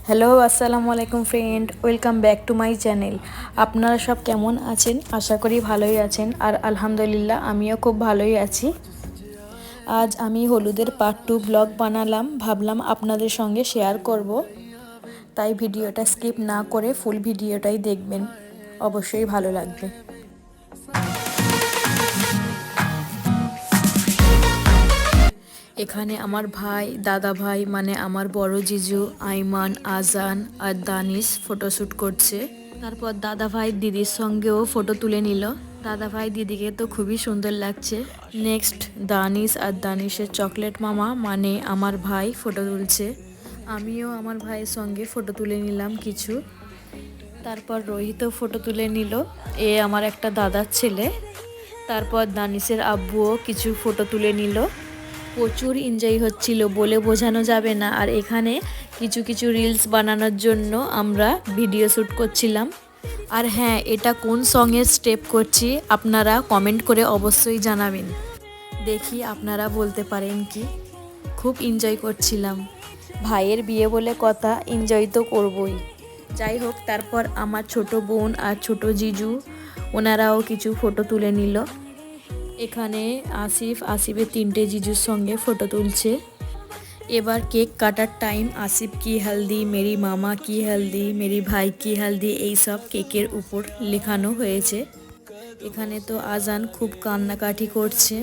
Hello, আসসালামু আলাইকুম friend, welcome back to my channel. আপনারা সব কেমন আছেন? আশা করি ভালোই আছেন। আর আলহামদুলিল্লাহ আমিও খুব ভালোই আছি। আজ আমি হলুদের পার্ট 2 ব্লগ বানালাম, ভাবলাম আপনাদের সঙ্গে শেয়ার করব। তাই ভিডিওটা স্কিপ না করে ফুল ভিডিওটাই দেখবেন, অবশ্যই ভালো লাগবে। এখানে আমার ভাই, দাদা ভাই মানে আমার বড় জিজু, আইমান, আজান আর দানিশ ফটোশ্যুট করছে। তারপর দাদা ভাই দিদির সঙ্গেও ফটো তুলে নিল। দাদা ভাই দিদিকে তো খুবই সুন্দর লাগছে। নেক্সট দানিশ আর দানিশের চকলেট মামা মানে আমার ভাই ফটো তুলছে। আমিও আমার ভাইয়ের সঙ্গে ফটো তুলে নিলাম কিছু। তারপর রোহিতও ফটো তুলে নিল, এ আমার একটা দাদার ছেলে। তারপর দানিশের আব্বুও কিছু ফটো তুলে নিল। প্রচুর এনজয় হচ্ছিল, বলে বোঝানো যাবে না। আর এখানে কিছু কিছু রিলস বানানোর জন্য আমরা ভিডিও শ্যুট করছিলাম। আর হ্যাঁ, এটা কোন সঙের স্টেপ করছি আপনারা কমেন্ট করে অবশ্যই জানাবেন। দেখি আপনারা বলতে পারেন কি। খুব এনজয় করছিলাম, ভাইয়ের বিয়ে বলে কথা, এনজয় তো করবই। যাই হোক, তারপর আমার ছোট বোন আর ছোট জিজু ওনারাও কিছু ফটো তুলে নিল। এখানে আসিফের 3টে জিজুর সঙ্গে ফটো তুলছে। এবার কেক কাটার টাইম। আসিফ কি হেলদি, মেরি মামা কি হেলদি, মেরি ভাই কি হেলদি, এইসব কেকের উপর লেখানো হয়েছে। এখানে তো আজান খুব কান্নাকাটি করছে,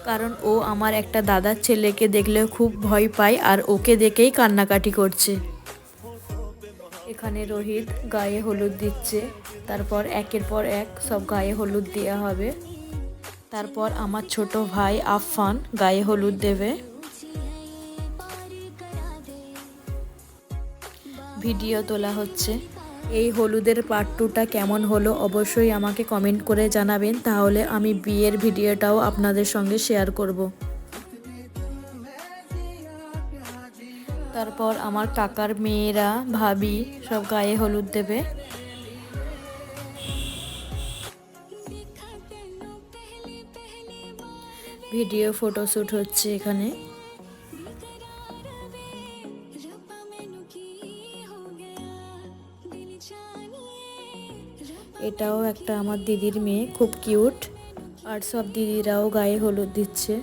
কারণ ও আমার একটা দাদার ছেলেকে দেখলে খুব ভয় পায় আর ওকে দেখেই কান্নাকাটি করছে। এখানে রোহিত গায়ে হলুদ দিচ্ছে। তারপর একের পর এক সব গায়ে হলুদ দেওয়া হবে। তারপর আমার ছোট ভাই আফফান গায়ে হলুদ দেবে। ভিডিও তোলা হচ্ছে। এই হলুদের পার্ট 2টা কেমন হলো অবশ্যই আমাকে কমেন্ট করে জানাবেন, তাহলে আমি বিয়ের ভিডিওটাও আপনাদের সঙ্গে শেয়ার করব। তারপর আমার কাকার মেয়েরা, ভাবি সব গায়ে হলুদ দেবে। ভিডিও ফটোশ্যুট হচ্ছে এখানে। এটাও একটা আমার দিদির মেয়ে, খুব কিউট। আর সব দিদিরাও গায়ে হলুদ দিচ্ছে।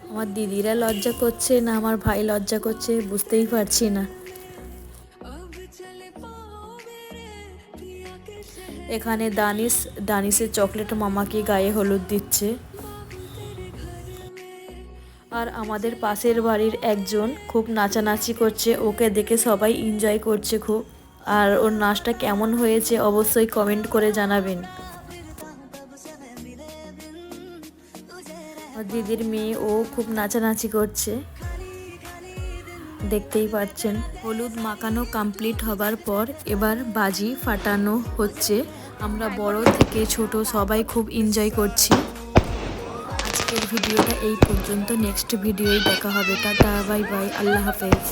আমার দিদিরা লজ্জা করছে না আমার ভাই লজ্জা করছে বুঝতেই পারছি না। এখানে দানিশের চকলেট মামাকে গায়ে হলুদ দিচ্ছে। আর আমাদের পাশের বাড়ির একজন খুব নাচানাচি করছে, ওকে দেখে সবাই এনজয় করছে খুব। আর ওর নাচটা কেমন হয়েছে অবশ্যই কমেন্ট করে জানাবেন। দিদির মেয়ে ও খুব নাচানাচি করছে, দেখতেই পাচ্ছেন। হলুদ মাখানো কমপ্লিট হবার পর এবার বাজি ফাটানো হচ্ছে। আমরা বড় থেকে ছোট সবাই খুব এনজয় করছি। আজকের ভিডিওটা এই পর্যন্ত, নেক্সট ভিডিওয় দেখা হবে। টাটা, বাই বাই, আল্লাহ হাফেজ।